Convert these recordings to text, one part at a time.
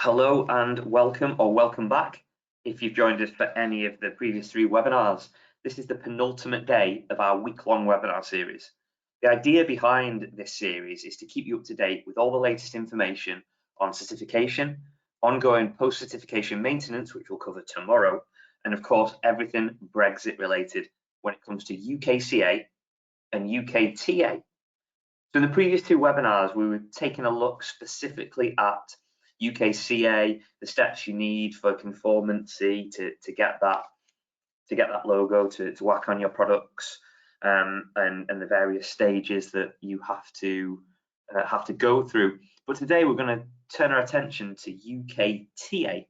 Hello and welcome, or welcome back if you've joined us for any of the previous 3 webinars. This is the penultimate day of our week-long webinar series. The idea behind this series is to keep you up to date with all the latest information on certification, ongoing post-certification maintenance, which we'll cover tomorrow, and of course everything Brexit related when it comes to UKCA and UKTA. So in the previous 2 webinars, we were taking a look specifically at UKCA, the steps you need for conformity to get that logo to whack on your products, and the various stages that you have to go through. But today we're going to turn our attention to UKTA.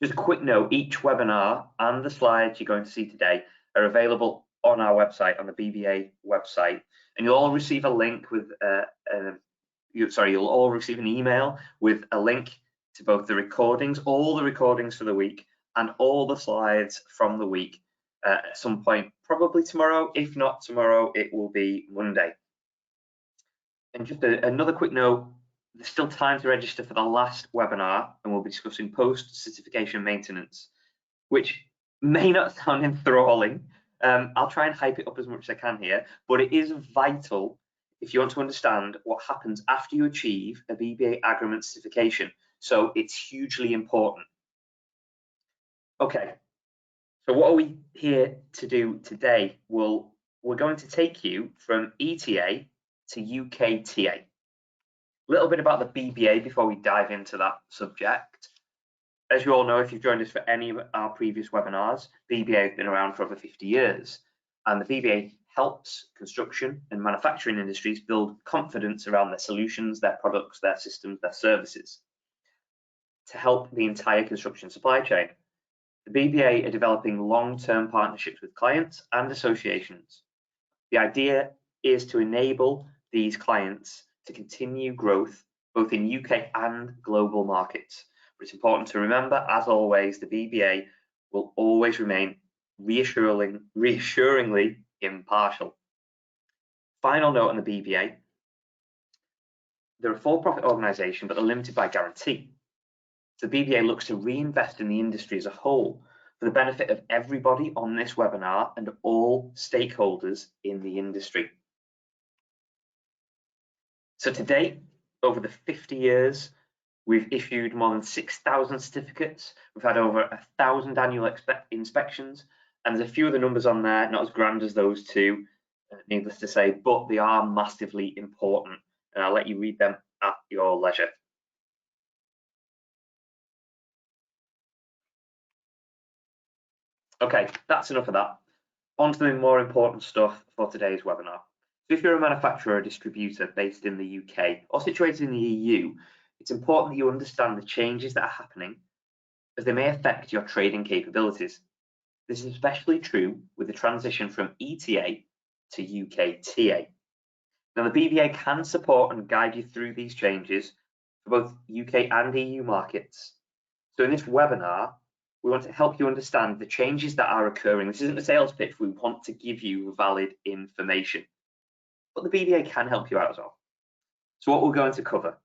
Just a quick note: each webinar and the slides you're going to see today are available on our website, on the BBA website, and you'll all receive a link with you'll all receive an email with a link to both the recordings, all the recordings for the week, and all the slides from the week at some point, probably tomorrow. If not tomorrow, it will be Monday. And just another quick note, there's still time to register for the last webinar, and we'll be discussing post-certification maintenance, which may not sound enthralling. I'll try and hype it up as much as I can here, but it is vital if you want to understand what happens after you achieve a BBA agreement certification. So it's hugely important. Okay, so what are we here to do today? Well, we're going to take you from ETA to UKTA. A little bit about the BBA before we dive into that subject. As you all know, if you've joined us for any of our previous webinars, BBA has been around for over 50 years, and the BBA helps construction and manufacturing industries build confidence around their solutions, their products, their systems, their services to help the entire construction supply chain. The BBA are developing long-term partnerships with clients and associations. The idea is to enable these clients to continue growth both in UK and global markets. But it's important to remember, as always, the BBA will always remain reassuringly impartial. Final note on the BBA: they're a for-profit organisation, but they're limited by guarantee. So the BBA looks to reinvest in the industry as a whole for the benefit of everybody on this webinar and all stakeholders in the industry. So to date, over the 50 years, we've issued more than 6,000 certificates. We've had over 1,000 annual inspections, and there's a few of the numbers on there, not as grand as those 2, needless to say, but they are massively important, and I'll let you read them at your leisure. Okay, that's enough of that. On to the more important stuff for today's webinar. So if you're a manufacturer or distributor based in the UK or situated in the EU, it's important that you understand the changes that are happening, as they may affect your trading capabilities. This is especially true with the transition from ETA to UKTA. Now, the BBA can support and guide you through these changes for both UK and EU markets. So in this webinar, we want to help you understand the changes that are occurring. This isn't a sales pitch. We want to give you valid information, but the BBA can help you out as well. So what we're going to cover: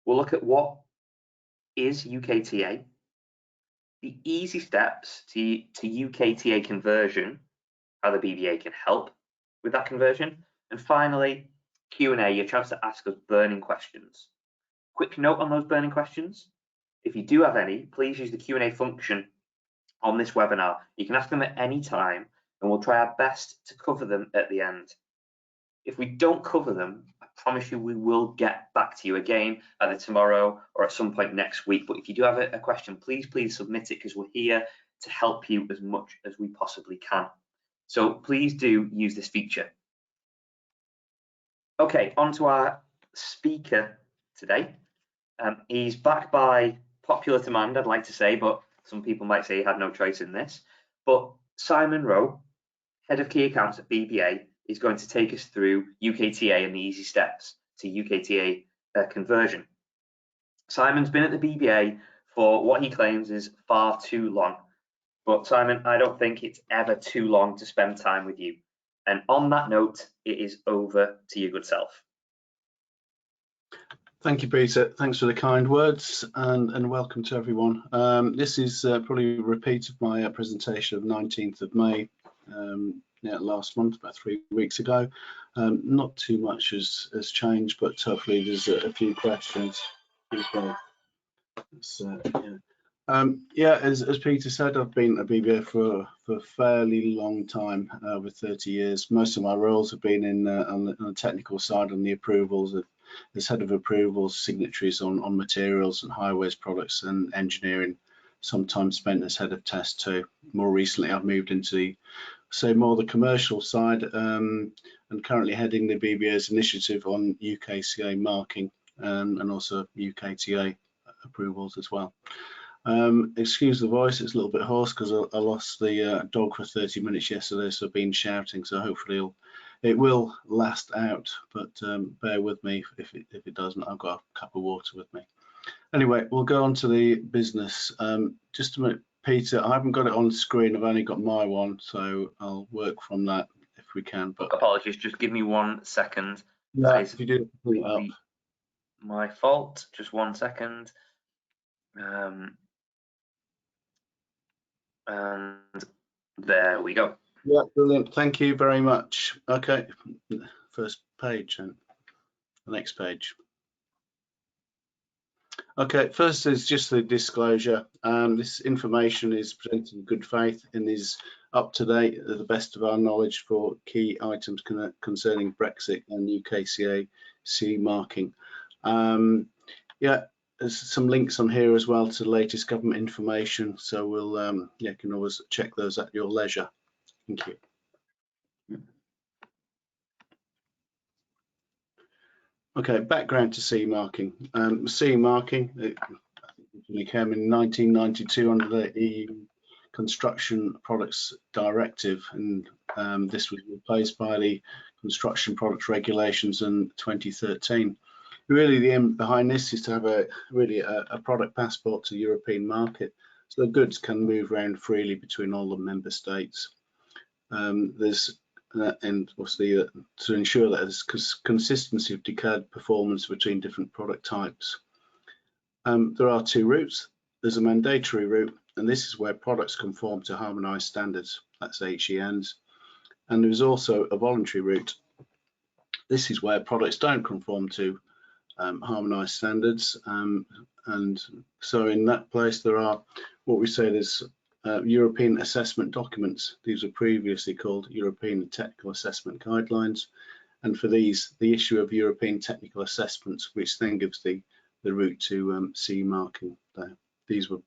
we'll look at what is UKTA, the easy steps to UKTA conversion, how the BBA can help with that conversion, and finally Q&A, your chance to ask us burning questions. Quick note on those burning questions: if you do have any, please use the Q&A function on this webinar. You can ask them at any time, and we'll try our best to cover them at the end. If we don't cover them, I promise you we will get back to you again, either tomorrow or at some point next week. But if you do have a question, please submit it, because we're here to help you as much as we possibly can. So please do use this feature. Okay, on to our speaker today. He's back by popular demand, I'd like to say, but some people might say he had no choice in this. But Simon Rowe, Head of Key Accounts at BBA, is going to take us through UKTA and the easy steps to UKTA conversion. Simon's been at the BBA for what he claims is far too long. But Simon, I don't think it's ever too long to spend time with you. And on that note, it is over to your good self. Thank you, Peter. Thanks for the kind words, and welcome to everyone. This is probably a repeat of my presentation of 19th of May last month, about 3 weeks ago. Not too much has changed, but hopefully there's a few questions as well. As Peter said, I've been a BBA for a fairly long time, over 30 years. Most of my roles have been on the technical side, on the approvals, as head of approvals, signatories on materials and highways products, and engineering, sometimes spent as head of test too. More recently, I've moved into more the commercial side, and currently heading the BBA's initiative on UKCA marking, and also UKTA approvals as well. Excuse the voice, it's a little bit hoarse because I lost the dog for 30 minutes yesterday, so I've been shouting, so hopefully it will last out, but bear with me if it doesn't. I've got a cup of water with me. Anyway, we'll go on to the business. Just a minute, Peter, I haven't got it on screen, I've only got my one, so I'll work from that if we can. But apologies, just give me 1 second. Yeah, if you do pull it up. My fault, just 1 second. And there we go. Yeah, brilliant. Thank you very much. Okay, first page and the next page. Okay, first is just the disclosure. This information is presented in good faith and is up to date to the best of our knowledge for key items concerning Brexit and UKCA CE marking. Yeah, there's some links on here as well to the latest government information, so we'll you can always check those at your leisure. Thank you. Okay, background to CE marking. CE marking it came in 1992 under the EU Construction Products Directive, and this was replaced by the Construction Products Regulations in 2013. Really, the aim behind this is to have a product passport to the European market, so the goods can move around freely between all the member states. And obviously to ensure that there's consistency of declared performance between different product types. There are two routes. There's a mandatory route, and this is where products conform to harmonised standards, that's HENs. And there's also a voluntary route. This is where products don't conform to harmonised standards, and so in that place there are what we say there's European assessment documents. These were previously called European Technical Assessment Guidelines, and for these the issue of European technical assessments, which then gives the route to CE marking there. These were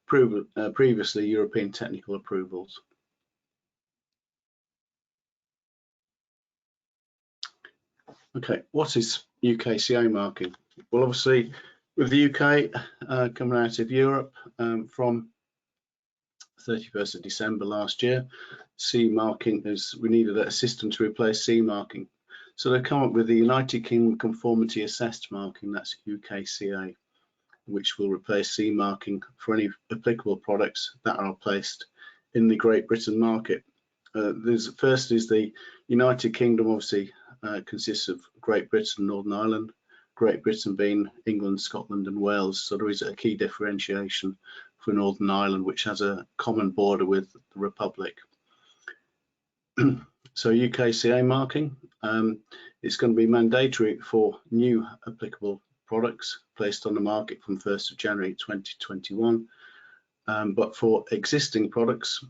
previously European technical approvals. Okay, what is UKCA marking? Well, obviously with the UK coming out of Europe from 31st of December last year, CE marking we needed a system to replace CE marking. So they've come up with the United Kingdom Conformity Assessed Marking, that's UKCA, which will replace CE marking for any applicable products that are placed in the Great Britain market. First is the United Kingdom, obviously consists of Great Britain, Northern Ireland, Great Britain being England, Scotland and Wales, so there is a key differentiation for Northern Ireland, which has a common border with the Republic. So UKCA marking, it's going to be mandatory for new applicable products placed on the market from 1st of January 2021, but for existing products,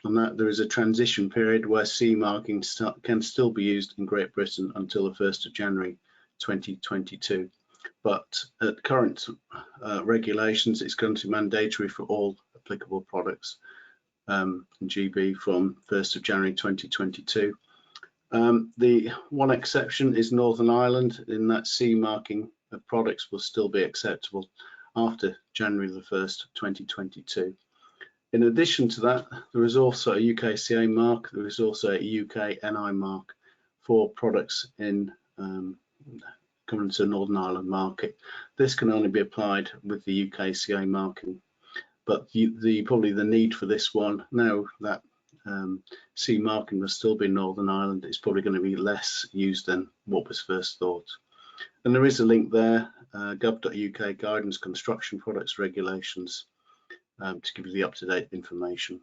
on that there is a transition period where CE marking can still be used in Great Britain until the 1st of January 2022. But at current regulations, it's going to be mandatory for all applicable products in GB from 1st of January 2022. The one exception is Northern Ireland, in that CE marking of products will still be acceptable after January the 1st, 2022. In addition to that, there is also a UKCA mark, there is also a UK NI mark for products in coming to the Northern Ireland market. This can only be applied with the UKCA marking, but probably the need for this one, now that CE marking will still be Northern Ireland, it's probably going to be less used than what was first thought. And there is a link there, gov.uk guidance construction products regulations, to give you the up-to-date information.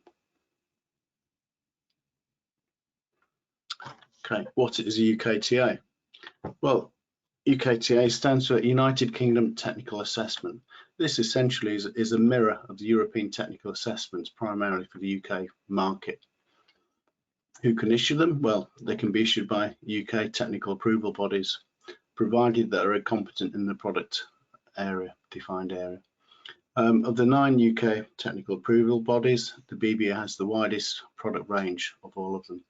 Okay, what is a UKTA? Well, UKTA stands for United Kingdom Technical Assessment. This essentially is a mirror of the European technical assessments, primarily for the UK market. Who can issue them? Well, they can be issued by UK technical approval bodies, provided that are competent in the product area, defined area. Of the 9 UK technical approval bodies, the BBA has the widest product range of all of them.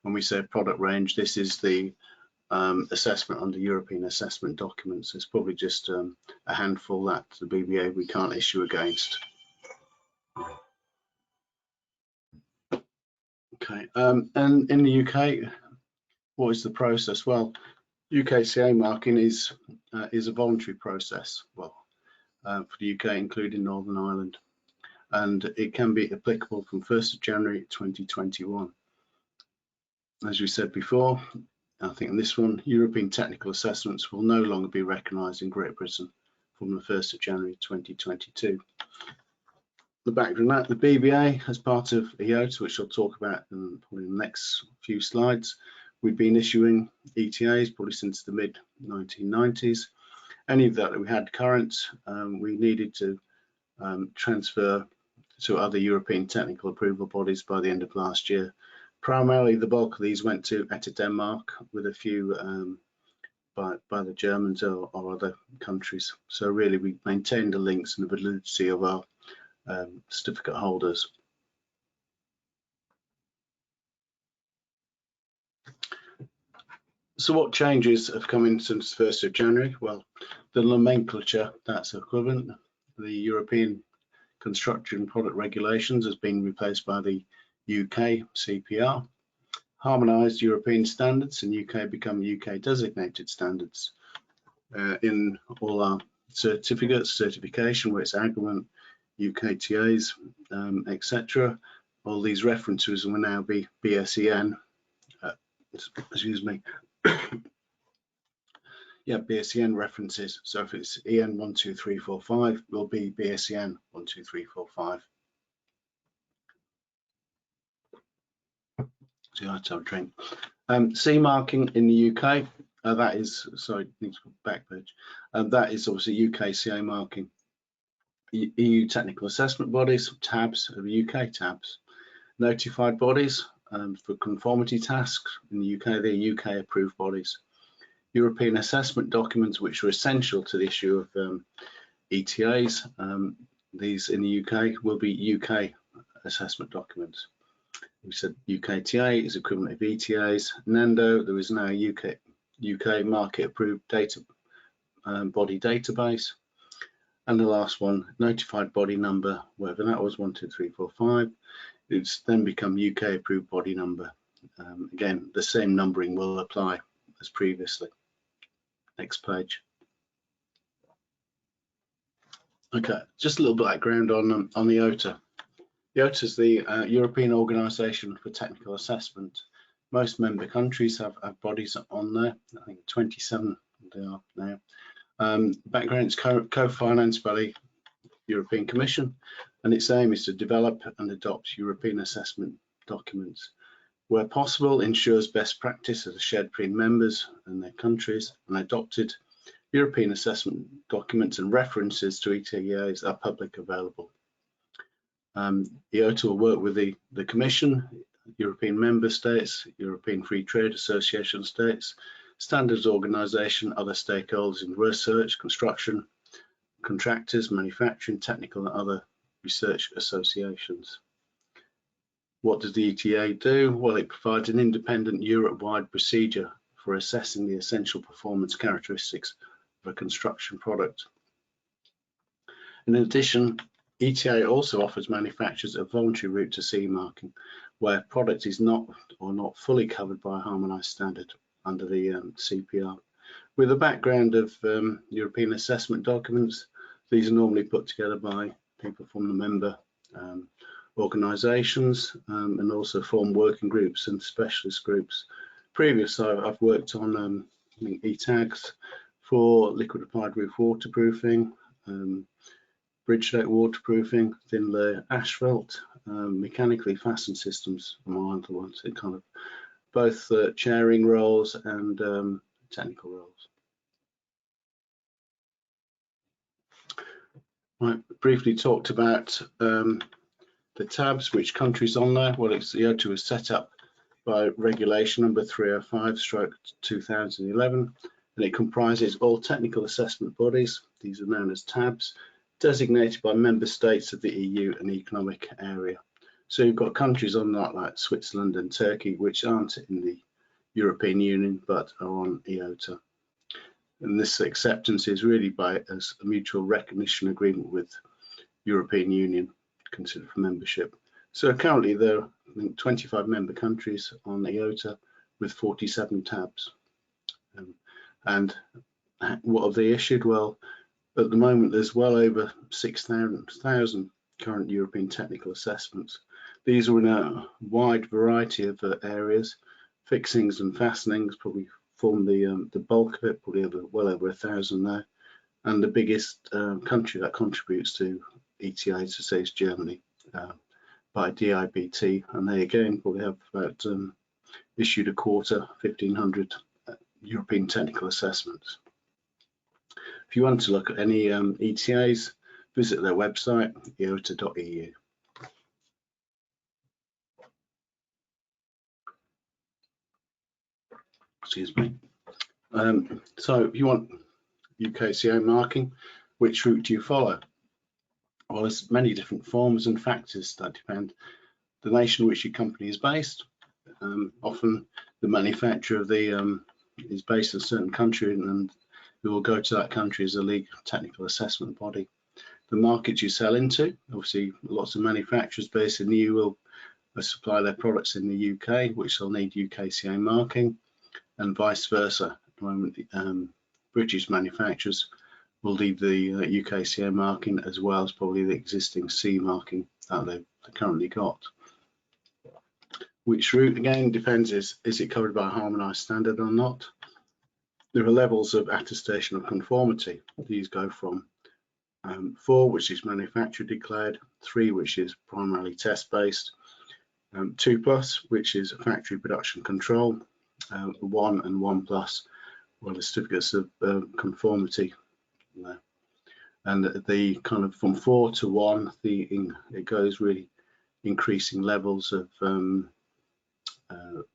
When we say product range, this is the assessment under European assessment documents. It's probably just a handful that the BBA we can't issue against. Okay, and in the UK, what is the process? Well, UKCA marking is a voluntary process. Well, for the UK, including Northern Ireland, and it can be applicable from 1st of January 2021. As we said before, I think in this one, European technical assessments will no longer be recognised in Great Britain from the 1st of January 2022. The background that the BBA, as part of EOTA, which I'll talk about in probably the next few slides, we've been issuing ETAs probably since the mid-1990s. Any of that we had current, we needed to transfer to other European technical approval bodies by the end of last year. Primarily, the bulk of these went to ETA Denmark, with a few by the Germans or other countries. So really, we maintained the links and the validity of our certificate holders. So what changes have come in since 1st of January? Well, the nomenclature, that's equivalent. The European Construction Product Regulations has been replaced by the UK CPR. Harmonised European standards in UK become UK designated standards. In all our certification, where it's agreement, UKTAs, etc. All these references will now be BSEN. Excuse me. Yeah, BSEN references. So if it's EN 12345, will be BSEN 12345. So I have to have a drink. C marking in the UK. That is, sorry, need to go back page. That is obviously UKCA marking. EU technical assessment bodies, tabs of UK tabs. Notified bodies for conformity tasks in the UK, they're UK approved bodies. European assessment documents, which are essential to the issue of ETAs, these in the UK will be UK assessment documents. We said UKTA is equivalent of ETAs. NANDO, there is now a UK market approved data body database. And the last one, notified body number, whatever that was, 12345, it's then become UK approved body number. Again, the same numbering will apply as previously. Next page. Okay, just a little background on the EOTA. EOTA is the European Organisation for Technical Assessment. Most member countries have bodies on there. I think 27 they are now. Background is co-financed by the European Commission, and its aim is to develop and adopt European assessment documents. Where possible, ensures best practice is shared between members and their countries, and adopted European assessment documents and references to ETAs are public available. EOTA will work with the Commission, European Member States, European Free Trade Association states, standards organisation, other stakeholders in research, construction, contractors, manufacturing, technical and other research associations. What does the ETA do? Well, it provides an independent Europe-wide procedure for assessing the essential performance characteristics of a construction product. In addition, ETA also offers manufacturers a voluntary route to CE marking, where product is not fully covered by a harmonised standard under the CPR. With a background of European assessment documents, these are normally put together by people from the member organisations and also form working groups and specialist groups. Previously, I've worked on ETAGs for liquid applied roof waterproofing, bridge deck waterproofing, thin layer asphalt, mechanically fastened systems among other ones. It kind of both chairing roles and technical roles. Right, briefly talked about the tabs, which countries on there. Well, it's the Ukco was set up by regulation number 305/2011, and it comprises all technical assessment bodies. These are known as tabs, designated by member states of the EU and economic area. So you've got countries on that like Switzerland and Turkey, which aren't in the European Union but are on EOTA. And this acceptance is really as a mutual recognition agreement with European Union considered for membership. So currently there are, I think, 25 member countries on EOTA with 47 tabs. And what have they issued? Well, at the moment there's well over 6,000 current European technical assessments. These are in a wide variety of areas. Fixings and fastenings probably form the bulk of it, probably well over 1,000 there. And the biggest country that contributes to ETA, to say, is Germany by DIBT, and they again probably have about issued a quarter, 1,500 European technical assessments. If you want to look at any ETAs, visit their website, eota.eu. Excuse me. So if you want UKCA marking, which route do you follow? Well, there's many different forms and factors that depend the nation in which your company is based. Often the manufacturer of the is based in a certain country, and we will go to that country as a legal technical assessment body. The markets you sell into, obviously lots of manufacturers based in the EU will supply their products in the UK, which will need UKCA marking, and vice versa. At the moment, British manufacturers will need the UKCA marking as well as probably the existing C marking that they've currently got. Which route, again, depends, is it covered by a harmonised standard or not? There are levels of attestation of conformity. These go from 4, which is manufacturer declared, 3, which is primarily test-based, 2+, which is factory production control, 1 and 1+, well, the certificates of conformity. And the kind of from 4 to 1, it goes really increasing levels of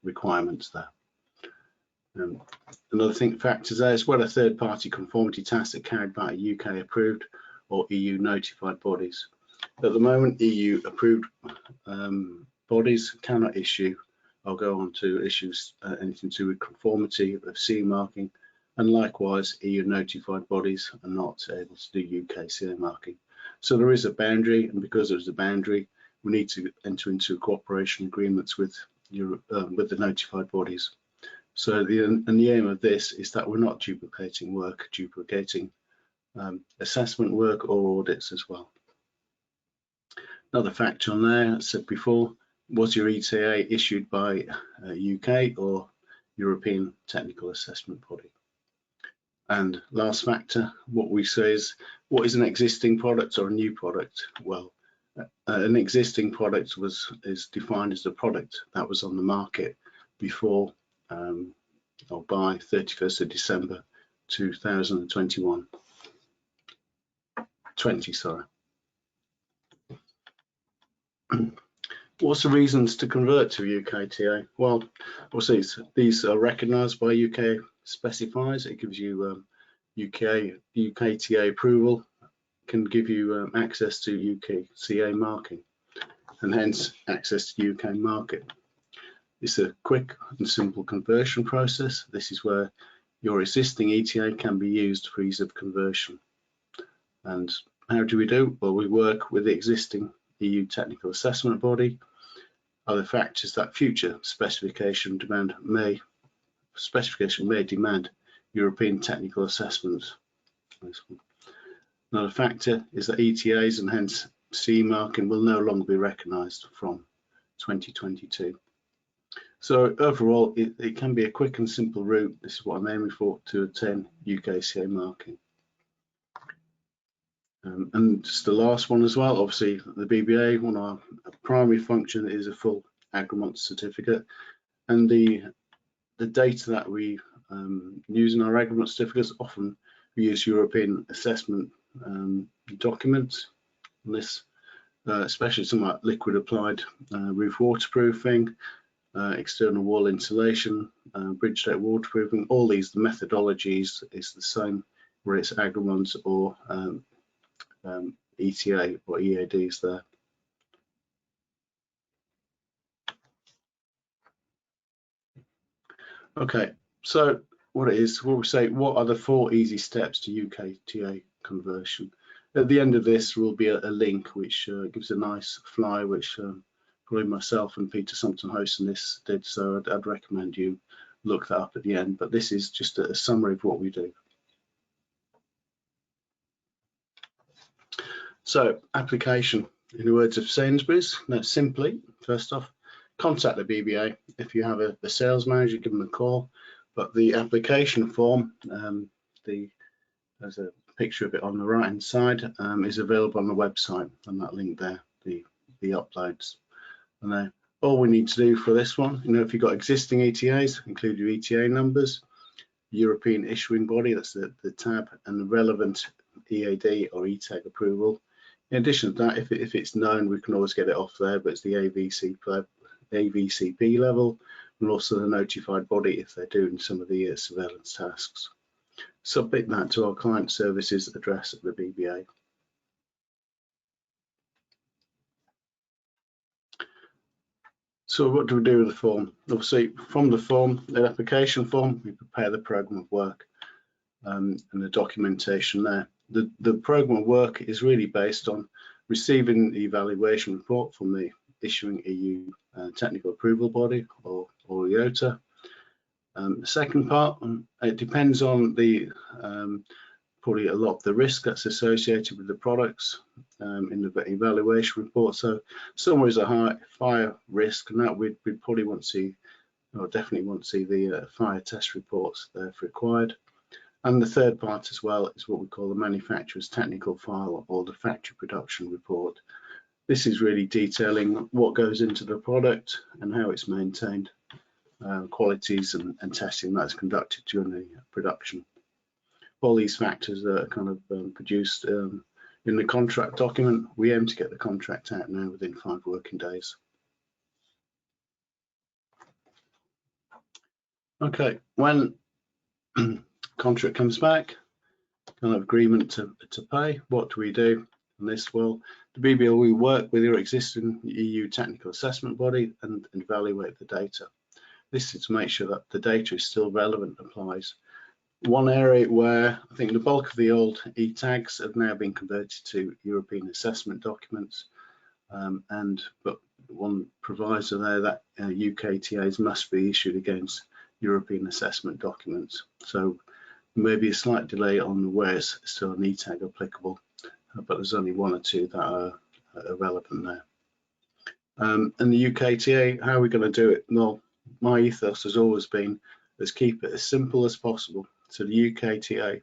requirements there. Another thing factors there is whether third-party conformity tests are carried by UK approved or EU notified bodies. At the moment, EU approved bodies cannot issue or go on to issue anything to do with conformity of C marking, and likewise EU notified bodies are not able to do UKCA marking. So there is a boundary, and because there's a boundary, we need to enter into cooperation agreements with the notified bodies. So the aim of this is that we're not duplicating work, duplicating assessment work or audits as well. Another factor on there, as said before, was your ETA issued by UK or European technical assessment body? And last factor, what we say is, what is an existing product or a new product? Well, an existing product is defined as the product that was on the market before or by 31st of December 2021. 20, sorry. What's the reasons to convert to UKTA? Well, obviously these are recognised by UK specifiers. It gives you UKTA approval, can give you access to UKCA marking, and hence access to UK market. It's a quick and simple conversion process. This is where your existing ETA can be used for ease of conversion. And how do we do? Well, we work with the existing EU technical assessment body. Other factors that future specification may demand European technical assessments. Another factor is that ETAs and hence C marking will no longer be recognised from 2022. So overall, it can be a quick and simple route. This is what I'm aiming for, to attain UKCA marking. And just the last one as well, obviously the BBA, one of our primary function is a full agreement certificate, and the data that we use in our agreement certificates, often we use European assessment documents. And this, especially something like liquid applied roof waterproofing, external wall insulation, bridge deck waterproofing, all these, the methodologies is the same, whether it's agreements or ETA or EADs there. Okay, so what it is, what we say, what are the 4 easy steps to UKTA conversion? At the end of this will be a link which gives a nice flyer, which probably myself and Peter Sumpton hosting this did, so I'd recommend you look that up at the end, but this is just a summary of what we do. So, application, in the words of Sainsbury's, no, simply, first off, contact the BBA. If you have a sales manager, give them a call. But the application form, there's a picture of it on the right hand side, is available on the website, and that link there, the uploads. And then all we need to do for this one, if you've got existing ETAs, include your ETA numbers, European issuing body, that's the tab, and the relevant EAD or ETAG approval. In addition to that, if it's known, we can always get it off there, but it's the AVCP level, and also the notified body if they're doing some of the surveillance tasks. Submit that to our client services address at the BBA. So what do we do with the form? Obviously, from the form, the application form, we prepare the program of work and the documentation there. The program of work is really based on receiving the evaluation report from the issuing EU technical approval body or IOTA. The second part, it depends on the probably a lot of the risk that's associated with the products in the evaluation report. So somewhere is a high fire risk, and that we'd probably want to see, or definitely want to see the fire test reports there if required. And the third part as well is what we call the manufacturer's technical file or the factory production report. This is really detailing what goes into the product and how it's maintained, qualities and testing that's conducted during the production. All these factors are kind of produced in the contract document. We aim to get the contract out now within 5 working days. Okay, when contract comes back, kind of agreement to pay, what do we do? And this, well, the BBA will work with your existing EU technical assessment body and evaluate the data. This is to make sure that the data is still relevant and applies. One area where I think the bulk of the old e-tags have now been converted to European assessment documents, but one proviso there that UKTAs must be issued against European assessment documents. So maybe a slight delay on where it's still an e-tag applicable, but there's only 1 or 2 that are relevant there. And the UKTA, how are we going to do it? Well, my ethos has always been, let's keep it as simple as possible. So the UKTA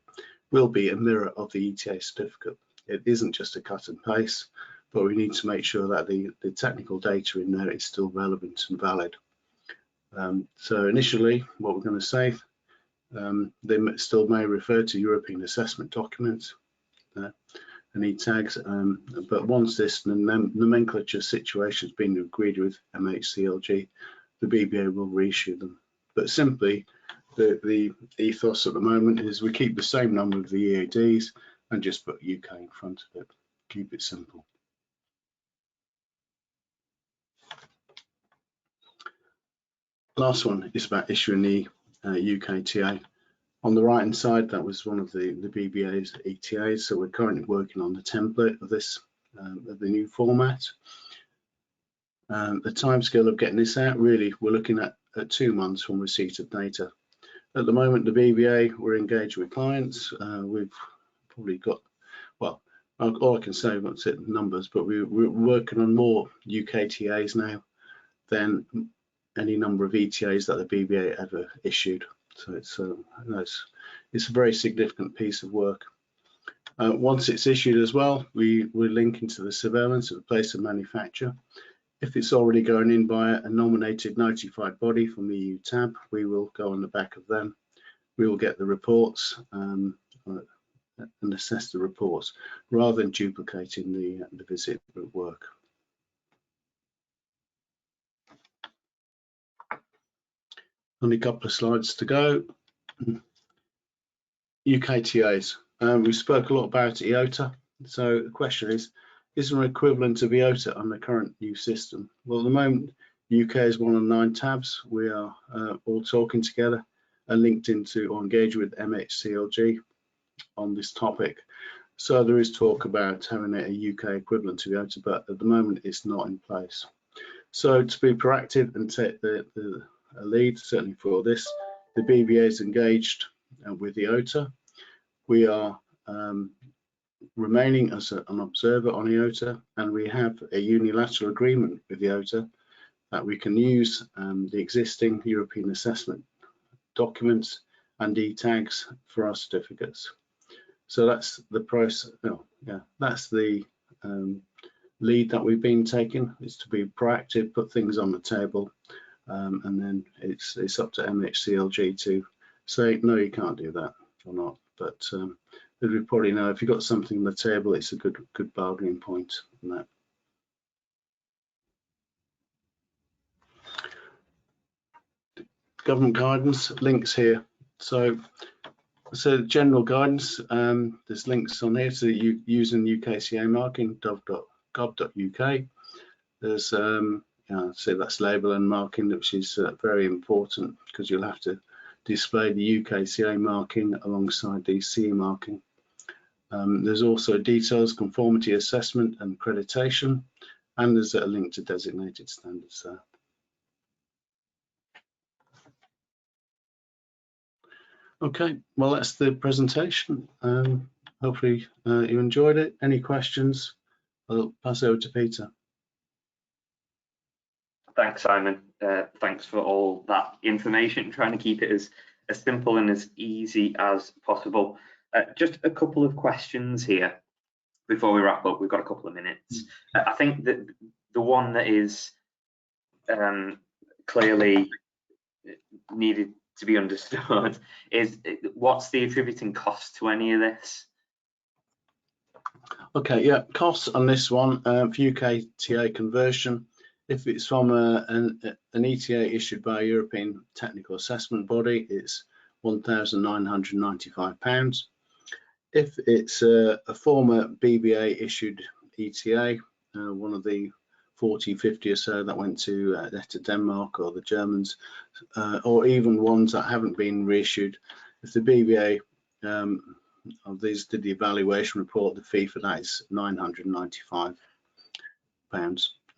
will be a mirror of the ETA certificate. It isn't just a cut and paste, but we need to make sure that the technical data in there is still relevant and valid. So initially, what we're going to say, they still may refer to European assessment documents and e-tags, but once this nomenclature situation has been agreed with MHCLG, the BBA will reissue them. But simply, the ethos at the moment is we keep the same number of the EADs and just put UK in front of it. Keep it simple. Last one is about issuing the UKTA. On the right hand side, that was one of the BBA's ETAs. So we're currently working on the template of this, of the new format. The timescale of getting this out, really, we're looking at 2 months from receipt of data. At the moment, the BBA, we're engaged with clients. We've probably got, well, all I can say about numbers, but we're working on more UKTAs now than any number of ETAs that the BBA ever issued. So it's a very significant piece of work. Once it's issued as well, we're linking to the surveillance at the place of manufacture. If it's already going in by a nominated notified body from the EU tab, we will go on the back of them. We will get the reports and assess the reports rather than duplicating the visit work. Only a couple of slides to go. UKTAs. We spoke a lot about EOTA. So the question is there an equivalent of EOTA on the current new system? Well, at the moment, UK is one of 9 tabs. We are all talking together and linked into or engaged with MHCLG on this topic. So there is talk about having a UK equivalent to EOTA, but at the moment it's not in place. So to be proactive and take the lead, certainly for this, the BBA is engaged with EOTA. We are remaining as an observer on EOTA, and we have a unilateral agreement with EOTA that we can use the existing European assessment documents and e-tags for our certificates. So that's the process. That's the lead that we've been taking, is to be proactive, put things on the table, and then it's up to MHCLG to say no, you can't do that or not. But as we probably know, if you've got something on the table, it's a good bargaining point on that. Government guidance links here. So general guidance, there's links on here to using UKCA Marking, gov.uk. There's so that's label and marking, which is very important because you'll have to display the UKCA marking alongside the CE marking. There's also details, conformity assessment and accreditation, and there's a link to designated standards there. Okay, well, that's the presentation. Hopefully you enjoyed it. Any questions? I'll pass over to Peter. Thanks, Simon. Thanks for all that information, trying to keep it as simple and as easy as possible. Just a couple of questions here before we wrap up. We've got a couple of minutes. I think that the one that is clearly needed to be understood is what's the attributing cost to any of this? Okay, yeah, costs on this one for UKTA conversion. If it's from an ETA issued by a European Technical Assessment Body, it's £1,995. If it's a former BBA issued ETA, one of the 40, 50 or so that went to Denmark or the Germans, or even ones that haven't been reissued, if the BBA of these did the evaluation report, the fee for that is £995.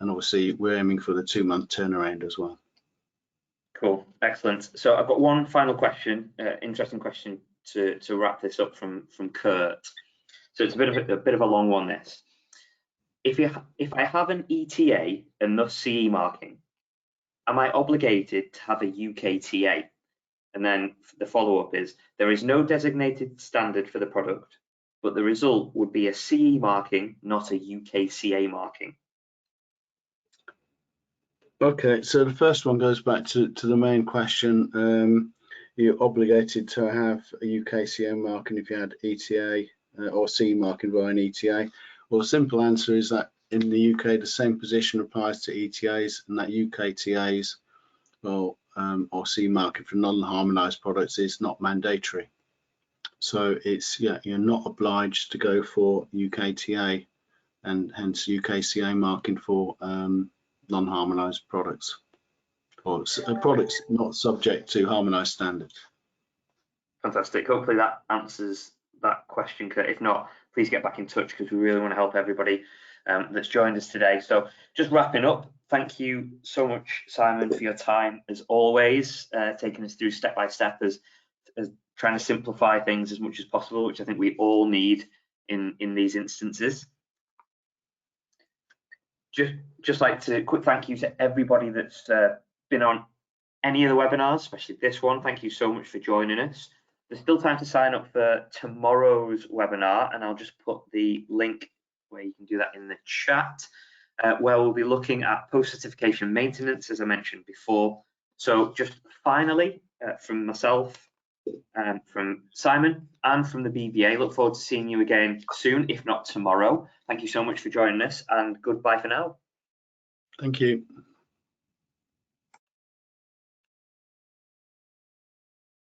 And obviously we're aiming for the 2-month turnaround as well. Cool, excellent. So I've got one final question, interesting question to wrap this up from Kurt. So it's a bit of a long one, this. If I have an ETA and thus CE marking, am I obligated to have a UKTA? And then the follow-up is, there is no designated standard for the product, but the result would be a CE marking, not a UKCA marking. Okay, so the first one goes back to the main question. You're obligated to have a UKCA marking if you had ETA or CE marking via an ETA. Well, the simple answer is that in the UK, the same position applies to ETAs, and that UKTAs or CE marking for non-harmonized products is not mandatory. So it's, you're not obliged to go for UKTA and hence UKCA marking for non-harmonized products, or products not subject to harmonized standards. Fantastic. Hopefully that answers that question, Kurt. If not, please get back in touch because we really want to help everybody that's joined us today. So just wrapping up, thank you so much, Simon, for your time as always, taking us through step by step as trying to simplify things as much as possible, which I think we all need in these instances. Just like to quick thank you to everybody that's been on any of the webinars, especially this one, thank you so much for joining us. There's still time to sign up for tomorrow's webinar, and I'll just put the link where you can do that in the chat, where we'll be looking at post-certification maintenance, as I mentioned before. So just finally, from myself, from Simon, and from the BBA, look forward to seeing you again soon, if not tomorrow. Thank you so much for joining us, and goodbye for now. Thank you.